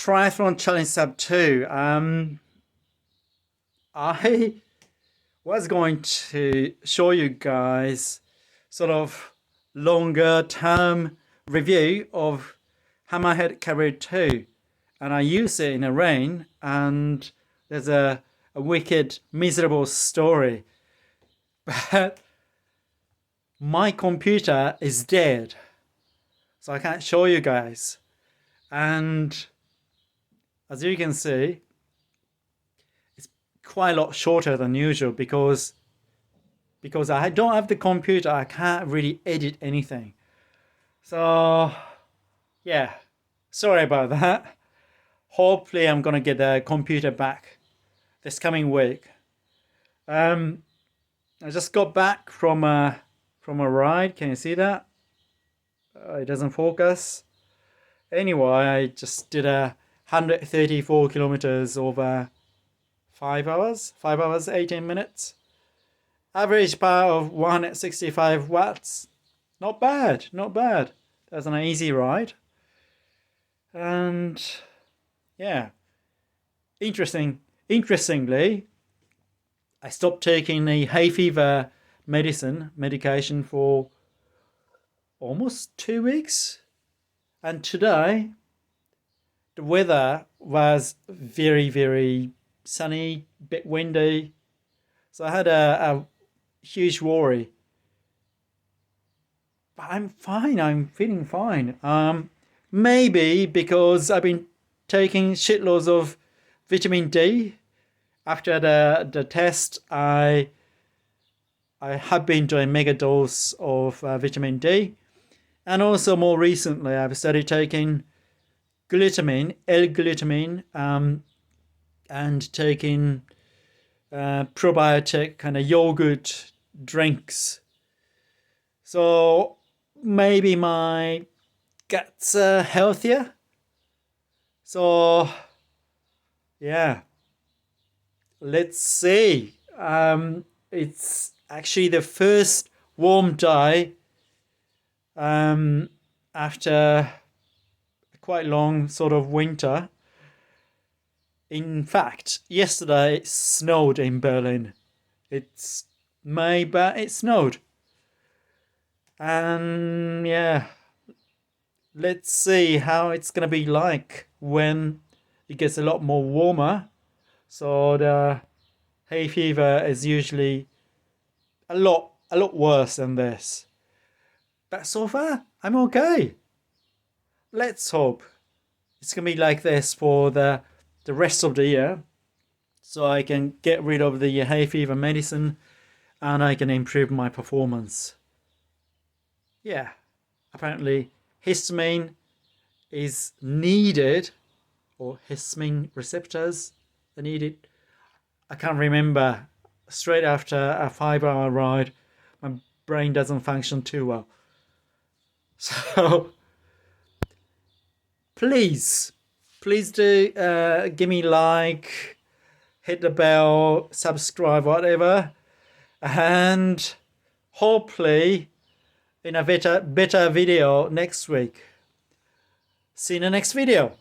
Triathlon Challenge Sub 2. I was going to show you guys sort of longer term review of Hammerhead Karoo 2. And I use it in the rain, and there's a wicked, miserable story. But my computer is dead, so I can't show you guys. And as you can see, it's quite a lot shorter than usual because I don't have the computer. I can't really edit anything. So yeah, sorry about that. Hopefully I'm gonna get the computer back this coming week. I just got back from a ride. Can you see that? It doesn't focus. Anyway, I just did 134 kilometers over 5 hours, 18 minutes. Average power of 165 watts. Not bad, not bad. That's an easy ride. And yeah, interestingly, I stopped taking the hay fever medication for almost 2 weeks. And today, the weather was very, very sunny, bit windy. So I had a huge worry. But I'm fine, I'm feeling fine. Maybe because I've been taking shitloads of vitamin D. After the test, I have been doing mega dose of vitamin D. And also more recently, I've started taking glutamine, L-glutamine, and taking probiotic kind of yogurt drinks. So maybe my guts are healthier. So yeah, let's see. It's actually the first warm day after a quite long sort of winter. In fact, yesterday it snowed in Berlin. It's May, but it snowed. And yeah, let's see how it's gonna be like when it gets a lot more warmer. So the hay fever is usually a lot worse than this. But so far, I'm okay. Let's hope it's gonna be like this for the rest of the year, so I can get rid of the hay fever medicine and I can improve my performance. Yeah, apparently histamine is needed, or histamine receptors are needed. I can't remember. Straight after a 5-hour ride, my brain doesn't function too well. So please do give me like, hit the bell, subscribe, whatever, and hopefully in a better video next week. See you in the next video.